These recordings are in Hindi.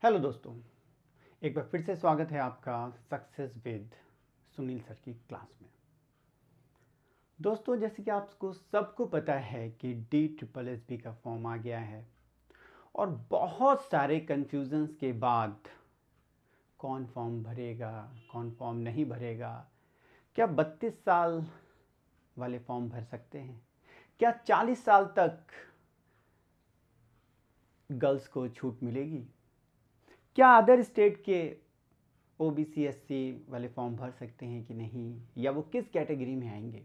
हेलो दोस्तों, एक बार फिर से स्वागत है आपका सक्सेस विद सुनील सर की क्लास में। दोस्तों, जैसे कि आपको सबको पता है कि DSSB का फॉर्म आ गया है और बहुत सारे कन्फ्यूजन्स के बाद कौन फॉर्म भरेगा, कौन फॉर्म नहीं भरेगा, क्या 32 साल वाले फॉर्म भर सकते हैं, क्या 40 साल तक गर्ल्स को छूट मिलेगी, क्या अदर स्टेट के OBC SC वाले फॉर्म भर सकते हैं कि नहीं, या वो किस कैटेगरी में आएंगे।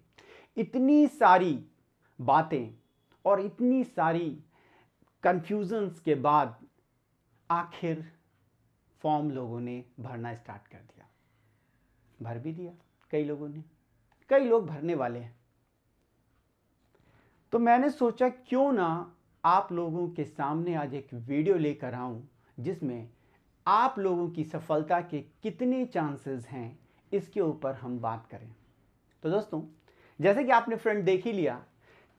इतनी सारी बातें और इतनी सारी कंफ्यूजन्स के बाद आखिर फॉर्म लोगों ने भरना स्टार्ट कर दिया। भर भी दिया कई लोगों ने, कई लोग भरने वाले हैं। तो मैंने सोचा क्यों ना आप लोगों के सामने आज एक वीडियो लेकर आऊं जिसमें आप लोगों की सफलता के कितने चांसेस हैं इसके ऊपर हम बात करें। तो दोस्तों, जैसे कि आपने फ्रेंड देख ही लिया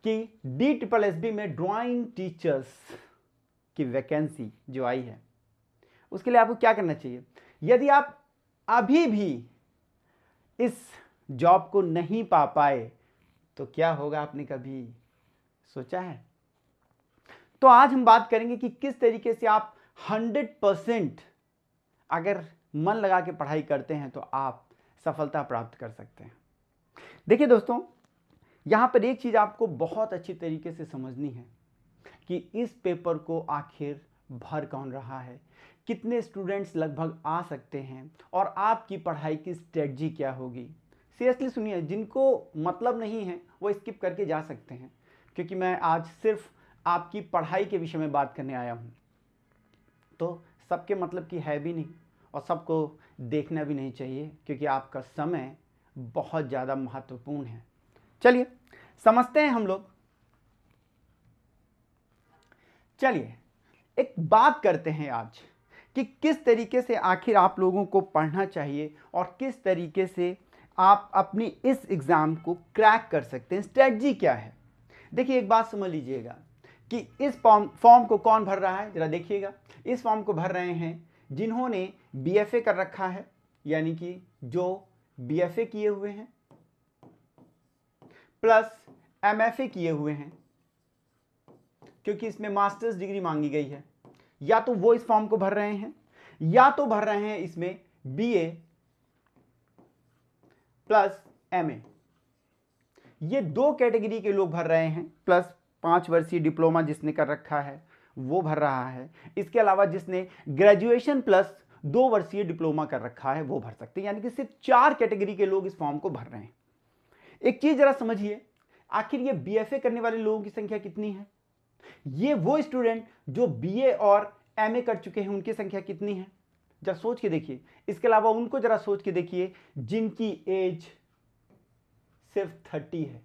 कि DSSB में ड्राइंग टीचर्स की वैकेंसी जो आई है, उसके लिए आपको क्या करना चाहिए। यदि आप अभी भी इस जॉब को नहीं पा पाए तो क्या होगा, आपने कभी सोचा है? तो आज हम बात करेंगे कि किस तरीके से आप 100% अगर मन लगा के पढ़ाई करते हैं तो आप सफलता प्राप्त कर सकते हैं। देखिए दोस्तों, यहाँ पर एक चीज़ आपको बहुत अच्छी तरीके से समझनी है कि इस पेपर को आखिर भर कौन रहा है, कितने स्टूडेंट्स लगभग आ सकते हैं और आपकी पढ़ाई की स्ट्रेटजी क्या होगी। सीरियसली सुनिए, जिनको मतलब नहीं है वो स्किप करके जा सकते हैं, क्योंकि मैं आज सिर्फ आपकी पढ़ाई के विषय में बात करने आया हूँ। तो सबके मतलब की है भी नहीं और सबको देखना भी नहीं चाहिए, क्योंकि आपका समय बहुत ज़्यादा महत्वपूर्ण है। चलिए समझते हैं हम लोग। चलिए एक बात करते हैं आज कि किस तरीके से आखिर आप लोगों को पढ़ना चाहिए और किस तरीके से आप अपनी इस एग्ज़ाम को क्रैक कर सकते हैं। स्ट्रेटजी क्या है? देखिए, एक बात समझ लीजिएगा कि इस फॉर्म को कौन भर रहा है, जरा देखिएगा। इस फॉर्म को भर रहे हैं जिन्होंने BFA कर रखा है, यानी कि जो BFA किए हुए हैं प्लस MFA किए हुए हैं, क्योंकि इसमें मास्टर्स डिग्री मांगी गई है। या तो वो इस फॉर्म को भर रहे हैं या तो भर रहे हैं इसमें BA प्लस MA। ये दो कैटेगरी के लोग भर रहे हैं, प्लस 5 वर्षीय डिप्लोमा जिसने कर रखा है वो भर रहा है। इसके अलावा जिसने ग्रेजुएशन प्लस 2 वर्षीय डिप्लोमा कर रखा है वो भर सकते हैं, यानी कि सिर्फ 4 कैटेगरी के लोग इस फॉर्म को भर रहे हैं। एक चीज जरा समझिए, आखिर ये BFA करने वाले लोगों की संख्या कितनी है? ये वो स्टूडेंट जो BA और MA कर चुके हैं उनकी संख्या कितनी है? जरा सोच के देखिए। इसके अलावा उनको जरा सोच के देखिए जिनकी एज सिर्फ 30 है।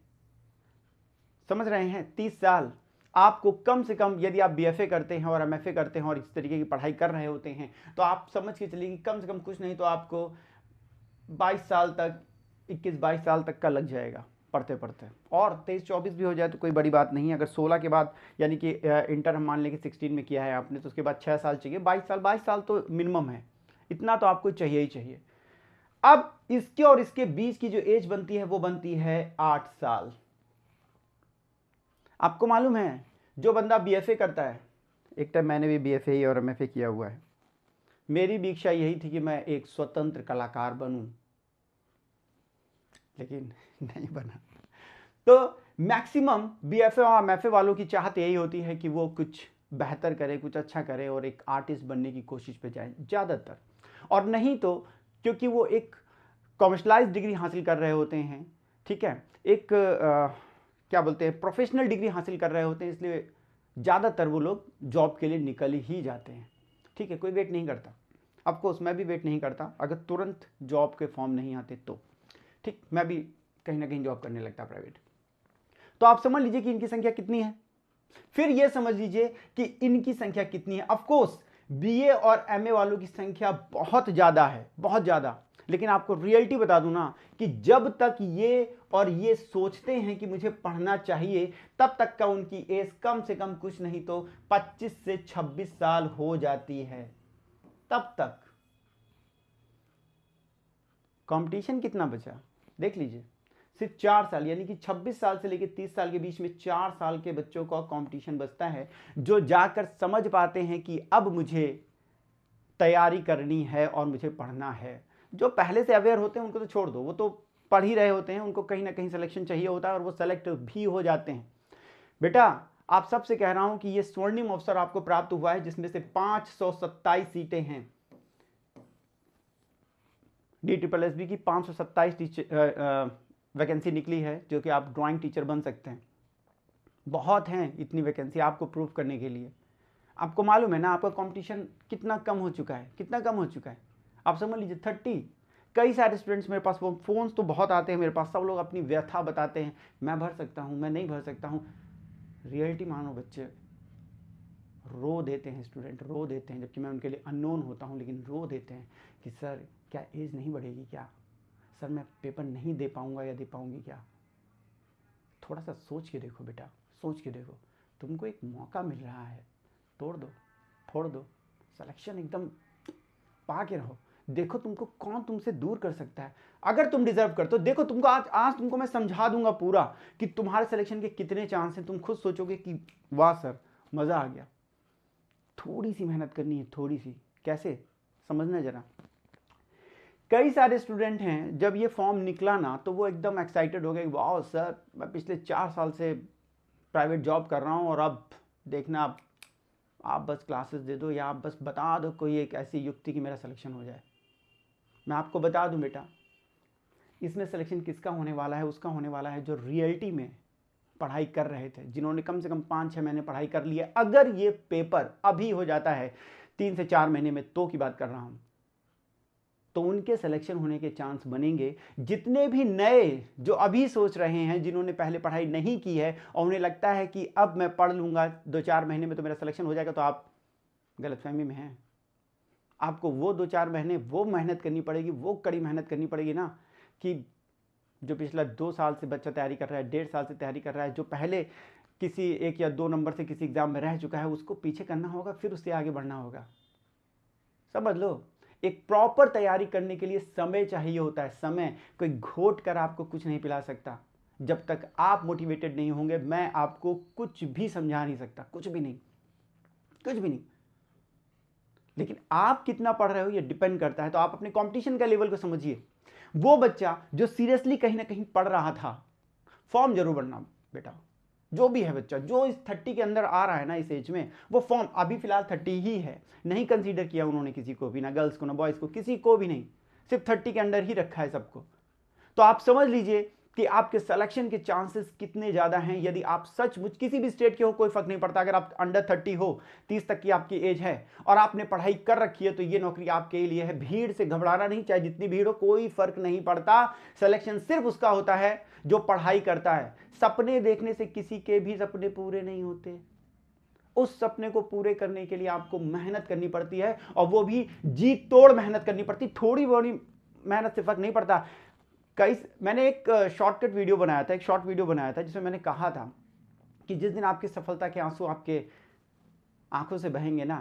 समझ रहे हैं? 30 साल। आपको कम से कम, यदि आप BFA करते हैं और MFA करते हैं और इस तरीके की पढ़ाई कर रहे होते हैं, तो आप समझ के चलिए कि कम से कम कुछ नहीं तो आपको 22 साल तक, 21-22 साल तक का लग जाएगा पढ़ते पढ़ते। और 23-24 भी हो जाए तो कोई बड़ी बात नहीं है। अगर 16 के बाद, यानी कि इंटर हम मान लें कि 16 में किया है आपने, तो उसके बाद 6 साल चाहिए। 22 साल तो मिनिमम है, इतना तो आपको चाहिए ही चाहिए। अब इसके और इसके बीच की जो एज बनती है वो बनती है 8 साल। आपको मालूम है, जो बंदा BFA करता है, एक टाइम मैंने भी BFA और MFA किया हुआ है, मेरी भी इच्छा यही थी कि मैं एक स्वतंत्र कलाकार बनूं, लेकिन नहीं बना। तो मैक्सिमम BFA और MFA वालों की चाहत यही होती है कि वो कुछ बेहतर करे, कुछ अच्छा करे और एक आर्टिस्ट बनने की कोशिश पे जाए ज़्यादातर। और नहीं तो क्योंकि वो एक कॉमर्शलाइज डिग्री हासिल कर रहे होते हैं, ठीक है, एक क्या बोलते हैं, प्रोफेशनल डिग्री हासिल कर रहे होते हैं, इसलिए ज़्यादातर वो लोग जॉब के लिए निकल ही जाते हैं। ठीक है, कोई वेट नहीं करता। ऑफकोर्स मैं भी वेट नहीं करता अगर तुरंत जॉब के फॉर्म नहीं आते तो। ठीक, मैं भी कहीं ना कहीं जॉब करने लगता प्राइवेट। तो आप समझ लीजिए कि इनकी संख्या कितनी है, फिर ये समझ लीजिए कि इनकी संख्या कितनी है। ऑफकोर्स BA और MA वालों की संख्या बहुत ज़्यादा है, बहुत ज़्यादा। लेकिन आपको रियलिटी बता दूं ना कि जब तक ये और ये सोचते हैं कि मुझे पढ़ना चाहिए, तब तक का उनकी एज कम से कम कुछ नहीं तो 25 से 26 साल हो जाती है। तब तक कंपटीशन कितना बचा देख लीजिए, सिर्फ 4 साल, यानी कि 26 साल से लेकर 30 साल के बीच में 4 साल के बच्चों का कंपटीशन बचता है, जो जाकर समझ पाते हैं कि अब मुझे तैयारी करनी है और मुझे पढ़ना है। जो पहले से अवेयर होते हैं उनको तो छोड़ दो, वो तो पढ़ ही रहे होते हैं, उनको कहीं ना कहीं सिलेक्शन चाहिए होता है और वो सेलेक्ट भी हो जाते हैं। बेटा आप सबसे कह रहा हूं कि ये स्वर्णिम अवसर आपको प्राप्त हुआ है, जिसमें से 527 सीटें हैं। DSSB की 527 वैकेंसी निकली है, जो कि आप ड्राइंग टीचर बन सकते हैं। बहुत हैं इतनी वैकेंसी आपको प्रूव करने के लिए। आपको मालूम है ना आपका कंपटीशन कितना कम हो चुका है, कितना कम हो चुका है। आप समझ लीजिए 30। कई सारे स्टूडेंट्स मेरे पास, वो फोन्स तो बहुत आते हैं मेरे पास, सब लोग अपनी व्यथा बताते हैं, मैं भर सकता हूँ, मैं नहीं भर सकता हूँ। रियलिटी मानो बच्चे, रो देते हैं स्टूडेंट, रो देते हैं, जबकि मैं उनके लिए अननोन होता हूँ, लेकिन रो देते हैं कि सर क्या एज नहीं बढ़ेगी क्या, सर मैं पेपर नहीं दे पाऊँगा या दे पाऊँगी क्या। थोड़ा सा सोच के देखो बेटा, सोच के देखो, तुमको एक मौका मिल रहा है, तोड़ दो, फोड़ दो, सिलेक्शन एकदम पा के रहो। देखो तुमको कौन तुमसे दूर कर सकता है। अगर तुम डिजर्व करते हो, देखो तुमको आज तुमको मैं समझा दूंगा पूरा कि तुम्हारे सिलेक्शन के कितने चांस हैं। तुम खुद सोचोगे कि वाह सर मजा आ गया। थोड़ी सी मेहनत करनी है, थोड़ी सी। कैसे समझना जरा। कई सारे स्टूडेंट हैं, जब ये फॉर्म निकला ना तो वो एकदम एक्साइटेड हो गए, वाह सर मैं पिछले 4 साल से प्राइवेट जॉब कर रहा हूँ और अब देखना आप बस क्लासेस दे दो या आप बस बता दो कोई एक ऐसी युक्ति कि मेरा सिलेक्शन हो जाए। मैं आपको बता दूं बेटा, इसमें सिलेक्शन किसका होने वाला है, उसका होने वाला है जो रियलिटी में पढ़ाई कर रहे थे, जिन्होंने कम से कम 5-6 महीने पढ़ाई कर ली है। अगर ये पेपर अभी हो जाता है 3 से 4 महीने में, तो की बात कर रहा हूं, तो उनके सिलेक्शन होने के चांस बनेंगे। जितने भी नए जो अभी सोच रहे हैं, जिन्होंने पहले पढ़ाई नहीं की है और उन्हें लगता है कि अब मैं पढ़ लूंगा 2-4 महीने में तो मेरा सिलेक्शन हो जाएगा, तो आप गलतफहमी में हैं। आपको वो 2-4 महीने वो मेहनत करनी पड़ेगी, वो कड़ी मेहनत करनी पड़ेगी ना, कि जो पिछला 2 साल से बच्चा तैयारी कर रहा है, 1.5 साल से तैयारी कर रहा है, जो पहले किसी 1 या 2 नंबर से किसी एग्जाम में रह चुका है, उसको पीछे करना होगा, फिर उससे आगे बढ़ना होगा। समझ लो, एक प्रॉपर तैयारी करने के लिए समय चाहिए होता है। समय कोई घोट कर आपको कुछ नहीं पिला सकता। जब तक आप मोटिवेटेड नहीं होंगे, मैं आपको कुछ भी समझा नहीं सकता, कुछ भी नहीं, कुछ भी नहीं। लेकिन आप कितना पढ़ रहे हो ये डिपेंड करता है। तो आप अपने कंपटीशन का लेवल को समझिए। वो बच्चा जो सीरियसली कहीं ना कहीं पढ़ रहा था, फॉर्म जरूर भरना बेटा। जो भी है बच्चा जो इस 30 के अंदर आ रहा है ना, इस एज में, वो फॉर्म अभी फिलहाल 30 ही है, नहीं कंसीडर किया उन्होंने किसी को भी, ना गर्ल्स को ना बॉयज को, किसी को भी नहीं, सिर्फ 30 के अंदर ही रखा है सबको। तो आप समझ लीजिए कि आपके सिलेक्शन के चांसेस कितने ज्यादा हैं। यदि आप सचमुच किसी भी स्टेट के हो, कोई फर्क नहीं पड़ता। अगर आप अंडर 30 हो, 30 तक की आपकी एज है और आपने पढ़ाई कर रखी है, तो ये नौकरी आपके लिए है। भीड़ से घबराना नहीं, चाहे जितनी भीड़ हो, कोई फर्क नहीं पड़ता। सिलेक्शन सिर्फ उसका होता है जो पढ़ाई करता है। सपने देखने से किसी के भी सपने पूरे नहीं होते। उस सपने को पूरे करने के लिए आपको मेहनत करनी पड़ती है, और वो भी जी तोड़ मेहनत करनी पड़ती। थोड़ी बड़ी मेहनत से फर्क नहीं पड़ता। मैंने एक शॉर्टकट वीडियो बनाया था, एक शॉर्ट वीडियो बनाया था, जिसमें मैंने कहा था कि जिस दिन आपकी सफलता के आंसू आपके आंखों से बहेंगे ना,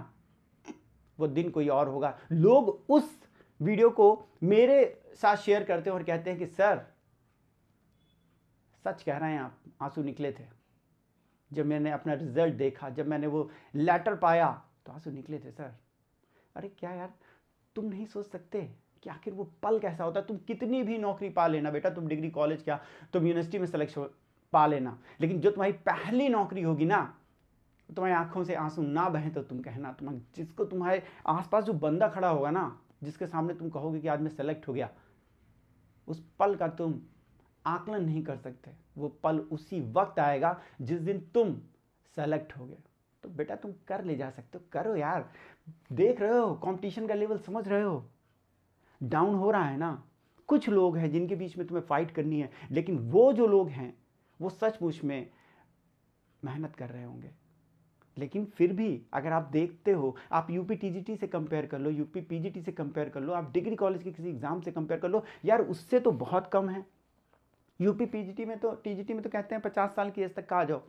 वो दिन कोई और होगा। लोग उस वीडियो को मेरे साथ शेयर करते हैं और कहते हैं कि सर सच कह रहे हैं आप, आंसू निकले थे जब मैंने अपना रिजल्ट देखा, जब मैंने वो लेटर पाया तो आंसू निकले थे सर। अरे क्या यार, तुम नहीं सोच सकते कि आखिर वो पल कैसा होता है। तुम कितनी भी नौकरी पा लेना बेटा, तुम डिग्री कॉलेज क्या, तुम यूनिवर्सिटी में सिलेक्शन पा लेना, लेकिन जो तुम्हारी पहली नौकरी होगी ना, तुम्हारी आंखों से आंसू ना बहे तो तुम कहना, तुम जिसको तुम्हारे आसपास जो बंदा खड़ा होगा ना, जिसके सामने तुम कहोगे कि आज मैं सेलेक्ट हो गया, उस पल का तुम आकलन नहीं कर सकते। वो पल उसी वक्त आएगा जिस दिन तुम सेलेक्ट हो गए। तो बेटा तुम कर ले जा सकते हो, करो यार। देख रहे हो कंपटीशन का लेवल, समझ रहे हो डाउन हो रहा है ना। कुछ लोग हैं जिनके बीच में तुम्हें फाइट करनी है, लेकिन वो जो लोग हैं वो सचमुच में मेहनत कर रहे होंगे। लेकिन फिर भी अगर आप देखते हो, आप यूपी टीजीटी से कंपेयर कर लो, यूपी पीजीटी से कंपेयर कर लो, आप डिग्री कॉलेज के किसी एग्जाम से कंपेयर कर लो, यार उससे तो बहुत कम है। यूपी पीजीटी में तो, टीजीटी में तो कहते हैं 50 साल की एज तक का आ जाओ,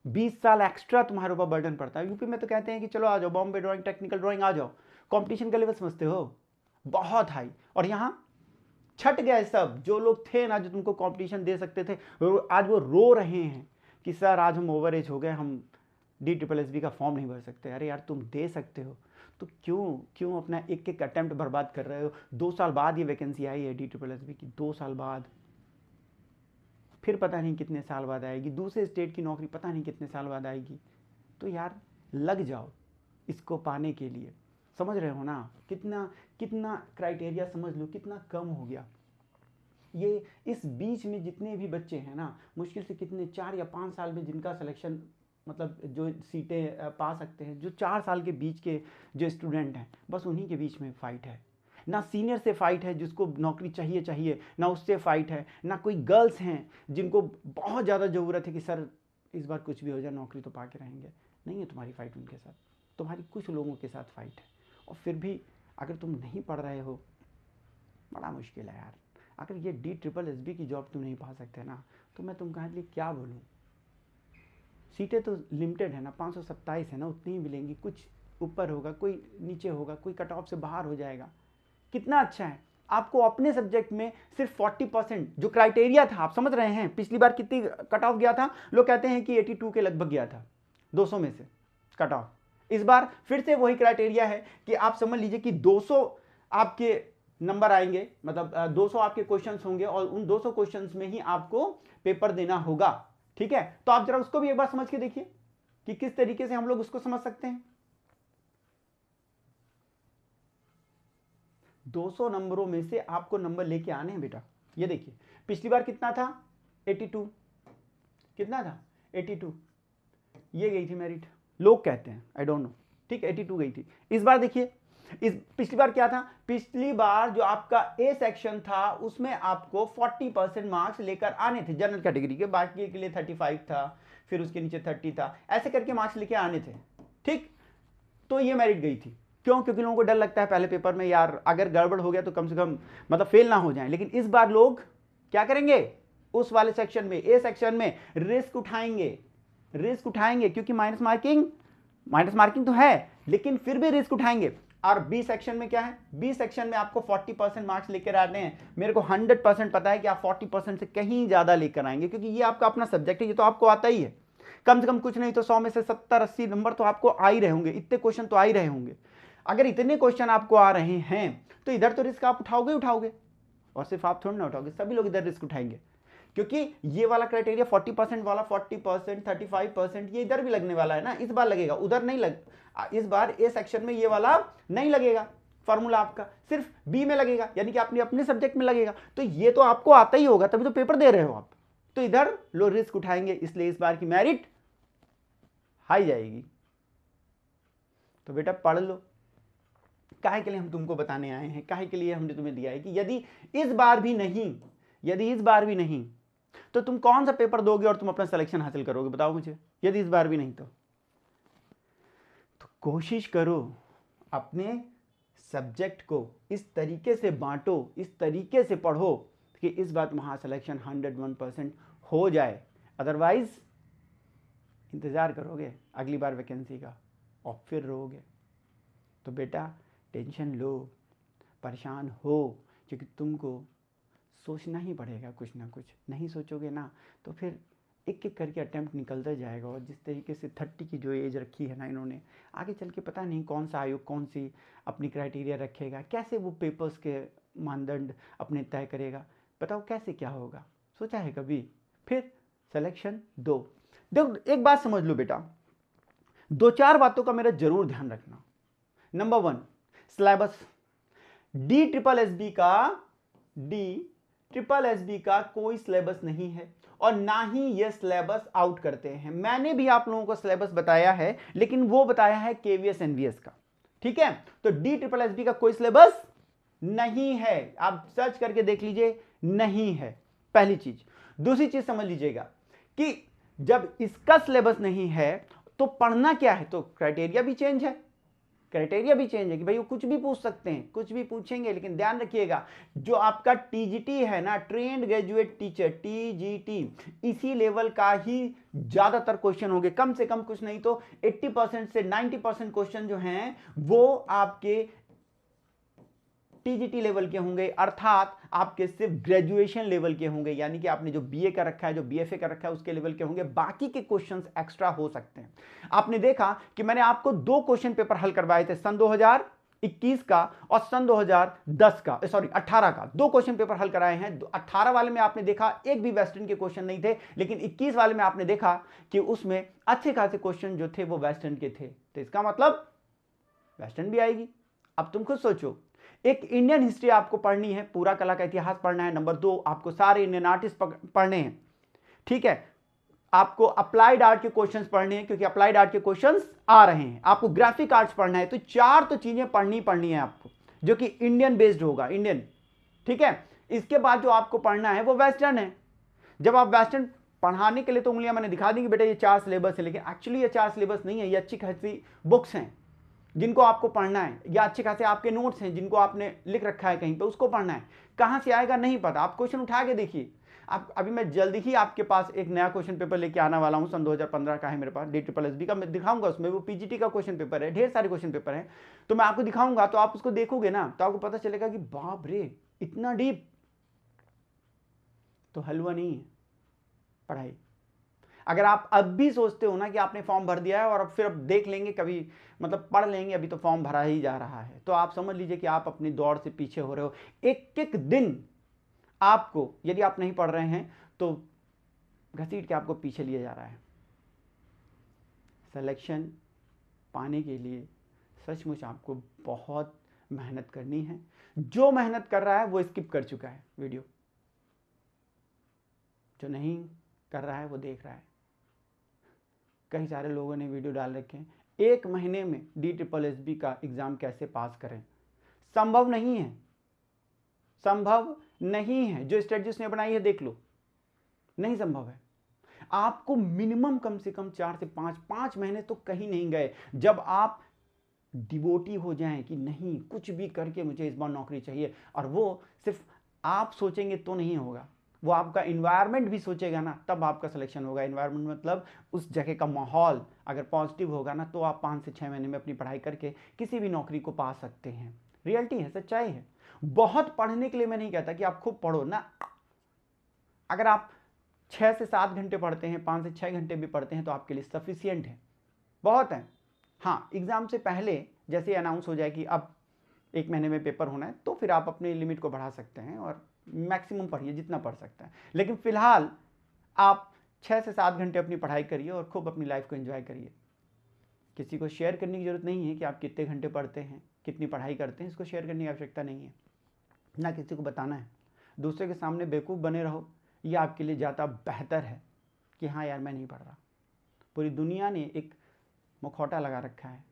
20 साल एक्स्ट्रा तुम्हारे ऊपर बर्डन पड़ता है। यूपी में तो कहते हैं कि चलो आ जाओ, बॉम्बे ड्राइंग, टेक्निकल ड्राइंग आ जाओ, कंपटीशन का लेवल समझते हो, बहुत हाई। और यहाँ छट गए सब जो लोग थे ना, जो तुमको कंपटीशन दे सकते थे, आज वो रो रहे हैं कि सर आज हम ओवर एज हो गए, हम DSSB का फॉर्म नहीं भर सकते। अरे यार तुम दे सकते हो तो क्यों अपना एक एक अटेम्प्ट बर्बाद कर रहे हो। 2 साल बाद ये वैकेंसी आई है DSSB की, 2 साल बाद, फिर पता नहीं कितने साल बाद आएगी, दूसरे स्टेट की नौकरी पता नहीं कितने साल बाद आएगी। तो यार लग जाओ इसको पाने के लिए। समझ रहे हो ना, कितना क्राइटेरिया समझ लो कितना कम हो गया। ये इस बीच में जितने भी बच्चे हैं ना, मुश्किल से कितने 4 या 5 साल में जिनका सिलेक्शन, मतलब जो सीटें पा सकते हैं, जो 4 साल के बीच के जो स्टूडेंट हैं, बस उन्हीं के बीच में फाइट है। ना सीनियर से फाइट है जिसको नौकरी चाहिए, ना उससे फाइट है, ना कोई गर्ल्स हैं जिनको बहुत ज़्यादा ज़रूरत है कि सर इस बार कुछ भी हो जाए नौकरी तो पा के रहेंगे। नहीं है तुम्हारी फाइट उनके साथ, तुम्हारी कुछ लोगों के साथ फाइट है। और फिर भी अगर तुम नहीं पढ़ रहे हो, बड़ा मुश्किल है यार। अगर ये DSSB की जॉब तुम नहीं पा सकते ना, तो मैं तुम्हारे लिए क्या बोलूँ। सीटें तो लिमिटेड है ना, 527 है ना, उतनी ही मिलेंगी, कुछ ऊपर होगा, कोई नीचे होगा, कोई कट ऑफ से बाहर हो जाएगा। कितना अच्छा है, आपको अपने सब्जेक्ट में सिर्फ 40% जो क्राइटेरिया था, आप समझ रहे हैं पिछली बार कितनी कट ऑफ गया था, लोग कहते हैं कि 82 के लगभग गया था 200 में से कट ऑफ। इस बार फिर से वही क्राइटेरिया है कि आप समझ लीजिए कि 200 आपके नंबर आएंगे, मतलब 200 आपके क्वेश्चंस होंगे और उन 200 क्वेश्चंस में ही आपको पेपर देना होगा। ठीक है, तो आप जरा उसको भी एक बार समझ के देखिए कि किस तरीके से हम लोग उसको समझ सकते हैं। 200 नंबरों में से आपको नंबर लेके आने हैं बेटा। ये देखिए पिछली बार कितना था, 82, कितना था 82, ये गई थी मेरिट, लोग कहते हैं, आई डोंट नो, ठीक 82 गई थी। इस बार देखिए, इस पिछली बार क्या था, पिछली बार जो आपका ए सेक्शन था उसमें आपको 40% मार्क्स लेकर आने थे जनरल कैटेगरी के, बाकी के लिए 35 था, फिर उसके नीचे 30 था, ऐसे करके मार्क्स लेके आने थे। ठीक, तो ये मेरिट गई थी। क्यों? क्योंकि लोगों को डर लगता है पहले पेपर में, यार अगर गड़बड़ हो गया तो कम से कम मतलब फेल ना हो जाए। लेकिन इस बार लोग क्या करेंगे, उस वाले सेक्शन में, ए सेक्शन में रिस्क उठाएंगे, क्योंकि माइनस मार्किंग तो है लेकिन फिर भी रिस्क उठाएंगे। और बी सेक्शन में क्या है, बी सेक्शन में आपको 40% मार्क्स लेकर आने हैं। मेरे को 100% पता है कि आप 40% से कहीं ज्यादा लेकर आएंगे, क्योंकि ये आपका अपना सब्जेक्ट है, ये तो आपको आता ही है। कम से कम कुछ नहीं तो 100 में से 70-80 नंबर तो आपको आ ही रहे होंगे, इतने क्वेश्चन तो आ ही रहे होंगे। अगर इतने क्वेश्चन आपको आ रहे हैं तो इधर तो रिस्क आप उठाओगे, और सिर्फ आप थोड़ी ना उठाओगे, सभी लोग इधर रिस्क उठाएंगे। क्योंकि ये वाला क्राइटेरिया 40% वाला, 40%, 35% ये इधर भी लगने वाला है ना, इस बार लगेगा, उधर नहीं लग, इस बार ए सेक्शन में ये वाला नहीं लगेगा फॉर्मूला, आपका सिर्फ बी में लगेगा, यानी कि अपने सब्जेक्ट में लगेगा। तो ये तो आपको आता ही होगा, तभी तो पेपर दे रहे हो आप, तो इधर लोग रिस्क उठाएंगे, इसलिए इस बार की मेरिट हाई जाएगी। तो बेटा पढ़ लो, काहे के लिए हम तुमको बताने आए हैं, काहे के लिए हमने तुम्हें दिया है कि यदि इस बार भी नहीं तो तुम कौन सा पेपर दोगे और तुम अपना सिलेक्शन हासिल करोगे, बताओ मुझे। यदि इस बार भी नहीं तो कोशिश करो अपने सब्जेक्ट को इस तरीके से बांटो, इस तरीके से पढ़ो कि इस बार तुम्हारा सिलेक्शन 101% हो जाए। अदरवाइज इंतज़ार करोगे अगली बार वैकेंसी का और फिर रोगे। तो बेटा टेंशन लो, परेशान हो, क्योंकि तुमको सोचना ही पड़ेगा कुछ ना कुछ। नहीं सोचोगे ना तो फिर एक एक करके अटैम्प्ट निकलता जाएगा। और जिस तरीके से 30 की जो एज रखी है ना इन्होंने, आगे चल के पता नहीं कौन सा आयोग कौन सी अपनी क्राइटेरिया रखेगा, कैसे वो पेपर्स के मानदंड अपने तय करेगा, बताओ कैसे क्या होगा, सोचा है कभी? फिर सिलेक्शन दो। देखो एक बात समझ लो बेटा, 2-4 बातों का मेरा जरूर ध्यान रखना। Number 1, syllabus. DSSB का कोई सिलेबस नहीं है और ना ही ये सिलेबस आउट करते हैं। मैंने भी आप लोगों को सिलेबस बताया है, लेकिन वो बताया है KVS NVS का, ठीक है। तो DSSB का कोई सिलेबस नहीं है, आप सर्च करके देख लीजिए, नहीं है, पहली चीज। दूसरी चीज समझ लीजिएगा कि जब इसका सिलेबस नहीं है तो पढ़ना क्या है, तो क्राइटेरिया भी चेंज है, कि भाई वो कुछ भी पूछ सकते हैं, कुछ भी पूछेंगे। लेकिन ध्यान रखिएगा जो आपका TGT है ना, ट्रेंड ग्रेजुएट टीचर, TGT, इसी लेवल का ही ज्यादातर क्वेश्चन होंगे, कम से कम कुछ नहीं तो 80% से 90% क्वेश्चन जो हैं वो आपके टीजीटी लेवल के होंगे, अर्थात आपके सिर्फ ग्रेजुएशन लेवल के होंगे, यानी कि आपने जो बीए का रखा है, जो बीएफए का रखा है, उसके लेवल के होंगे। बाकी के क्वेश्चंस एक्स्ट्रा हो सकते हैं। आपने देखा कि मैंने आपको 2 क्वेश्चन पेपर हल करवाए थे, सन 2021 का और सन 2010 का, सॉरी 18 का। 2 क्वेश्चन पेपर हल कराए हैं। 18 वाले में आपने देखा एक भी वेस्टर्न के क्वेश्चन नहीं थे, लेकिन 21 वाले में आपने देखा कि उसमें अच्छे खासे क्वेश्चन जो थे वो वेस्टर्न के थे। तो इसका मतलब वेस्टर्न भी आएगी। अब तुम खुद सोचो, एक इंडियन हिस्ट्री आपको पढ़नी है, पूरा कला का इतिहास पढ़ना है। नंबर 2, आपको सारे इंडियन आर्टिस्ट पढ़ने हैं, ठीक है। आपको अप्लाइड आर्ट के क्वेश्चंस पढ़ने हैं, क्योंकि अप्लाइड आर्ट के क्वेश्चंस आ रहे हैं। आपको ग्राफिक आर्ट्स पढ़ना है। तो 4 तो चीजें पढ़नी है आपको, जो कि इंडियन बेस्ड होगा, इंडियन, ठीक है। इसके बाद जो आपको पढ़ना है वो वेस्टर्न है। जब आप वेस्टर्न पढ़ाने के लिए तो उंगलियां मैंने दिखा दी कि बेटा ये 4 सिलेबस है, लेकिन एक्चुअली ये 4 सिलेबस नहीं है। ये अच्छी खासी बुक्स हैं जिनको आपको पढ़ना है, या अच्छे खासे आपके नोट्स हैं जिनको आपने लिख रखा है कहीं पे, उसको पढ़ना है। कहां से आएगा नहीं पता, आप क्वेश्चन उठा के देखिए। आप अभी मैं जल्दी ही आपके पास एक नया क्वेश्चन पेपर लेके आने वाला हूं, सन 2015 का है मेरे पास, DSSB का। मैं दिखाऊंगा, उसमें वो पीजीटी का क्वेश्चन पेपर है, ढेर सारे क्वेश्चन पेपर है। तो मैं आपको दिखाऊंगा, तो आप उसको देखोगे ना, तो आपको पता चलेगा कि बाप रे इतना डीप। तो हलवा नहीं है पढ़ाई। अगर आप अब भी सोचते हो ना कि आपने फॉर्म भर दिया है और अब फिर अब देख लेंगे कभी, मतलब पढ़ लेंगे, अभी तो फॉर्म भरा ही जा रहा है, तो आप समझ लीजिए कि आप अपनी दौड़ से पीछे हो रहे हो। एक एक दिन आपको, यदि आप नहीं पढ़ रहे हैं तो घसीट के आपको पीछे लिया जा रहा है। सिलेक्शन पाने के लिए सचमुच आपको बहुत मेहनत करनी है। जो मेहनत कर रहा है वो स्किप कर चुका है वीडियो, जो नहीं कर रहा है वो देख रहा है। कई सारे लोगों ने वीडियो डाल रखे हैं, 1 महीने में DSSB का एग्जाम कैसे पास करें। संभव नहीं है, संभव नहीं है। जो स्ट्रेटजी उसने बनाई है देख लो, नहीं संभव है। आपको मिनिमम कम से कम 4 से 5 महीने तो कहीं नहीं गए, जब आप डिवोटी हो जाएं कि नहीं कुछ भी करके मुझे इस बार नौकरी चाहिए। और वो सिर्फ आप सोचेंगे तो नहीं होगा, वो आपका इन्वायरमेंट भी सोचेगा ना, तब आपका सिलेक्शन होगा। इन्वायरमेंट मतलब उस जगह का माहौल अगर पॉजिटिव होगा ना, तो आप 5 से 6 महीने में अपनी पढ़ाई करके किसी भी नौकरी को पा सकते हैं। रियलिटी है, सच्चाई है। बहुत पढ़ने के लिए मैं नहीं कहता कि आप खूब पढ़ो ना। अगर आप 6 से 7 घंटे पढ़ते हैं, 5 से 6 घंटे भी पढ़ते हैं, तो आपके लिए सफिशियंट है, बहुत है। हाँ, एग्जाम से पहले जैसे अनाउंस हो जाए कि अब 1 महीने में पेपर होना है, तो फिर आप अपनी लिमिट को बढ़ा सकते हैं और मैक्सिमम पढ़िए जितना पढ़ सकते हैं। लेकिन फिलहाल आप 6 से 7 घंटे अपनी पढ़ाई करिए और खूब अपनी लाइफ को एंजॉय करिए। किसी को शेयर करने की जरूरत नहीं है कि आप कितने घंटे पढ़ते हैं, कितनी पढ़ाई करते हैं, इसको शेयर करने की आवश्यकता नहीं है, ना किसी को बताना है। दूसरे के सामने बेवकूफ़ बने रहो, ये आपके लिए ज़्यादा बेहतर है कि हाँ यार मैं नहीं पढ़ रहा। पूरी दुनिया ने एक मुखौटा लगा रखा है,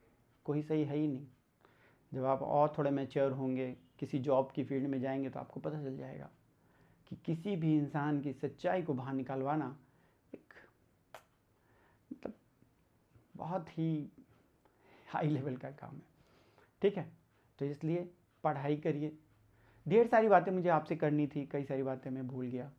कोई सही है ही नहीं। जब आप और थोड़े मैच्योर होंगे, किसी जॉब की फील्ड में जाएंगे, तो आपको पता चल जाएगा कि किसी भी इंसान की सच्चाई को बाहर निकालवाना एक मतलब बहुत ही हाई लेवल का काम है, ठीक है। तो इसलिए पढ़ाई करिए। ढेर सारी बातें मुझे आपसे करनी थी, कई सारी बातें मैं भूल गया,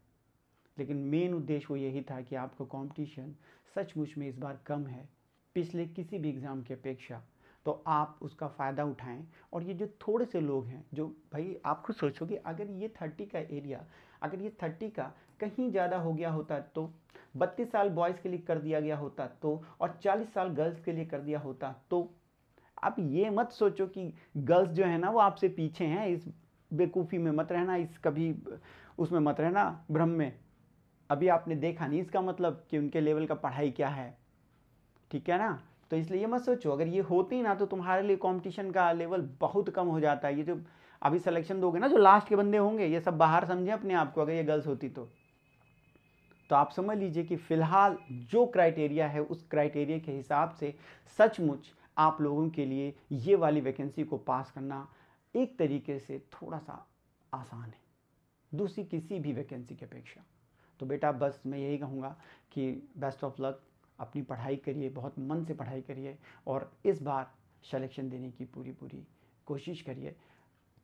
लेकिन मेन उद्देश्य वो यही था कि आपको कंपटीशन सचमुच में इस बार कम है पिछले किसी भी एग्ज़ाम की अपेक्षा, तो आप उसका फ़ायदा उठाएं। और ये जो थोड़े से लोग हैं, जो भाई आप खुद सोचोगे अगर ये 30 का एरिया, अगर ये 30 का कहीं ज़्यादा हो गया होता, तो 32 साल बॉयज़ के लिए कर दिया गया होता तो, और 40 साल गर्ल्स के लिए कर दिया होता तो। आप ये मत सोचो कि गर्ल्स जो है ना वो आपसे पीछे हैं, इस बेवकूफ़ी में मत रहना, इस कभी उसमें मत रहना, भ्रम में। अभी आपने देखा नहीं इसका मतलब कि उनके लेवल का पढ़ाई क्या है, ठीक है ना। तो इसलिए ये मत सोचो, अगर ये होती ना तो तुम्हारे लिए कंपटीशन का लेवल बहुत कम हो जाता है। ये जो अभी सिलेक्शन दोगे ना, जो लास्ट के बंदे होंगे, ये सब बाहर समझे अपने आप को, अगर ये गर्ल्स होती तो आप समझ लीजिए कि फिलहाल जो क्राइटेरिया है उस क्राइटेरिया के हिसाब से सचमुच आप लोगों के लिए ये वाली वैकेंसी को पास करना एक तरीके से थोड़ा सा आसान है, दूसरी किसी भी वैकेंसी की अपेक्षा। तो बेटा बस मैं यही कहूँगा कि बेस्ट ऑफ लक, अपनी पढ़ाई करिए, बहुत मन से पढ़ाई करिए, और इस बार सिलेक्शन देने की पूरी कोशिश करिए।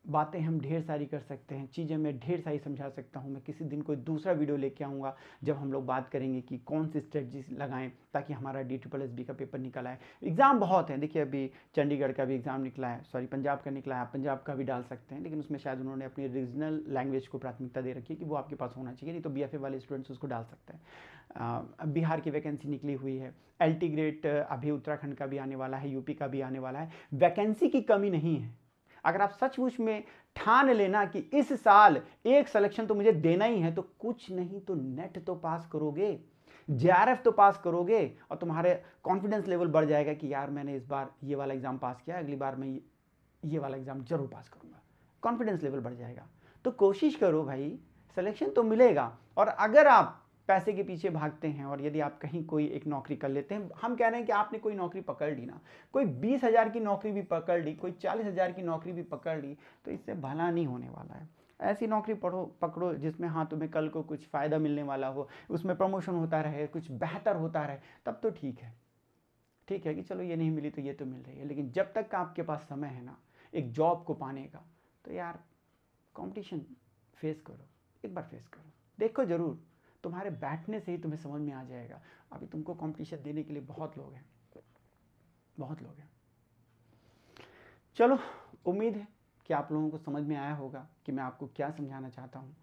बातें हम ढेर सारी कर सकते हैं, चीज़ें मैं ढेर सारी समझा सकता हूँ। मैं किसी दिन कोई दूसरा वीडियो लेके आऊँगा जब हम लोग बात करेंगे कि कौन सी स्ट्रेटजीज लगाएं ताकि हमारा DSSB का पेपर निकल आए। एग्ज़ाम बहुत है, देखिए अभी चंडीगढ़ का भी एग्ज़ाम निकला है, सॉरी पंजाब का निकला है, आप पंजाब का भी डाल सकते हैं, लेकिन उसमें शायद उन्होंने अपनी रीजनल लैंग्वेज को प्राथमिकता दे रखी है कि वो आपके पास होना चाहिए, नहीं तो BFA वाले स्टूडेंट्स उसको डाल सकते हैं। बिहार की वैकेंसी निकली हुई है, LT ग्रेड अभी उत्तराखंड का भी आने वाला है, UP का भी आने वाला है। वैकेंसी की कमी नहीं है। अगर आप सचमुच में ठान लेना कि इस साल एक सिलेक्शन तो मुझे देना ही है, तो कुछ नहीं तो नेट तो पास करोगे, JRF तो पास करोगे, और तुम्हारे कॉन्फिडेंस लेवल बढ़ जाएगा कि यार मैंने इस बार ये वाला एग्जाम पास किया, अगली बार मैं ये वाला एग्जाम जरूर पास करूंगा। कॉन्फिडेंस लेवल बढ़ जाएगा। तो कोशिश करो भाई, सिलेक्शन तो मिलेगा। और अगर आप पैसे के पीछे भागते हैं और यदि आप कहीं कोई एक नौकरी कर लेते हैं, हम कह रहे हैं कि आपने कोई नौकरी पकड़ ली ना, कोई 20,000 की नौकरी भी पकड़ ली, कोई 40,000 की नौकरी भी पकड़ ली, तो इससे भला नहीं होने वाला है। ऐसी नौकरी पकड़ो जिसमें हाँ तुम्हें कल को कुछ फ़ायदा मिलने वाला हो, उसमें प्रमोशन होता रहे, कुछ बेहतर होता रहे, तब तो ठीक है। ठीक है कि चलो ये नहीं मिली तो ये तो मिल रही है, लेकिन जब तक आपके पास समय है ना एक जॉब को पाने का, तो यार कंपटीशन फेस करो, एक बार फेस करो, देखो जरूर, तुम्हारे बैठने से ही तुम्हें समझ में आ जाएगा। अभी तुमको कंपटीशन देने के लिए बहुत लोग हैं, बहुत लोग हैं। चलो, उम्मीद है कि आप लोगों को समझ में आया होगा कि मैं आपको क्या समझाना चाहता हूँ,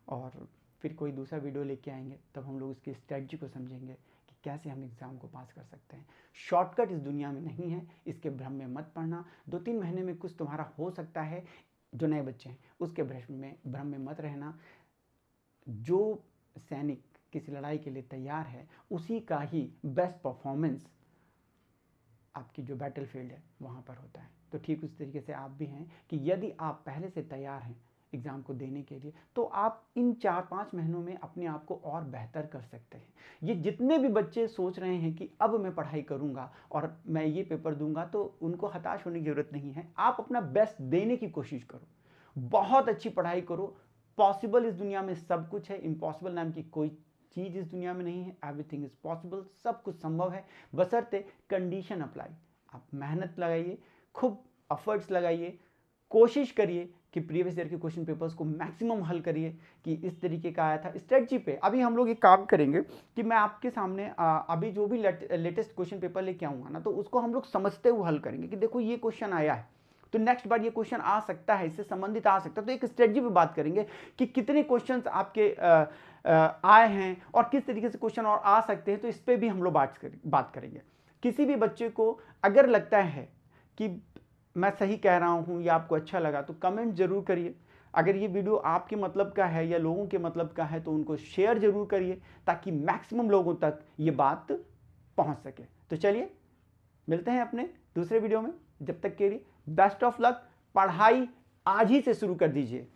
और फिर कोई दूसरा वीडियो लेके आएंगे तब हम लोग इसकी स्ट्रेटजी को समझेंगे कि कैसे हम एग्ज़ाम को पास कर सकते हैं। शॉर्टकट इस दुनिया में नहीं है, इसके भ्रम में मत पड़ना। 2-3 महीने में कुछ तुम्हारा हो सकता है, जो नए बच्चे हैं उसके भ्रम में मत रहना। जो सैनिक किसी लड़ाई के लिए तैयार है, उसी का ही बेस्ट परफॉर्मेंस आपकी जो बैटल फील्ड है वहाँ पर होता है। तो ठीक उस तरीके से आप भी हैं कि यदि आप पहले से तैयार हैं एग्ज़ाम को देने के लिए, तो आप इन 4-5 महीनों में अपने आप को और बेहतर कर सकते हैं। ये जितने भी बच्चे सोच रहे हैं कि अब मैं पढ़ाई करूँगा और मैं ये पेपर दूंगा, तो उनको हताश होने की ज़रूरत नहीं है। आप अपना बेस्ट देने की कोशिश करो, बहुत अच्छी पढ़ाई करो। पॉसिबल इस दुनिया में सब कुछ है, इम्पॉसिबल नाम की कोई चीज़ इस दुनिया में नहीं है। एवरीथिंग इज़ पॉसिबल, सब कुछ संभव है, बशर्ते कंडीशन अप्लाई। आप मेहनत लगाइए, खूब एफर्ट्स लगाइए, कोशिश करिए कि प्रीवियस ईयर के क्वेश्चन पेपर्स को मैक्सिमम हल करिए कि इस तरीके का आया था। स्ट्रेटजी पे अभी हम लोग एक काम करेंगे कि मैं आपके सामने अभी जो भी लेटेस्ट क्वेश्चन पेपर लेके आऊँगा ना, तो उसको हम लोग समझते हुए हल करेंगे कि देखो ये क्वेश्चन आया है, तो नेक्स्ट बार ये क्वेश्चन आ सकता है, इससे संबंधित आ सकता है। तो एक स्ट्रेटजी पे बात करेंगे कि कितने क्वेश्चंस आपके आए हैं और किस तरीके से क्वेश्चन और आ सकते हैं, तो इस पर भी हम लोग बात करेंगे। किसी भी बच्चे को अगर लगता है कि मैं सही कह रहा हूँ या आपको अच्छा लगा, तो कमेंट जरूर करिए। अगर ये वीडियो आपके मतलब का है या लोगों के मतलब का है, तो उनको शेयर जरूर करिए ताकि मैक्सिमम लोगों तक ये बात पहुँच सके। तो चलिए मिलते हैं अपने दूसरे वीडियो में, जब तक के लिए बेस्ट ऑफ लक। पढ़ाई आज ही से शुरू कर दीजिए।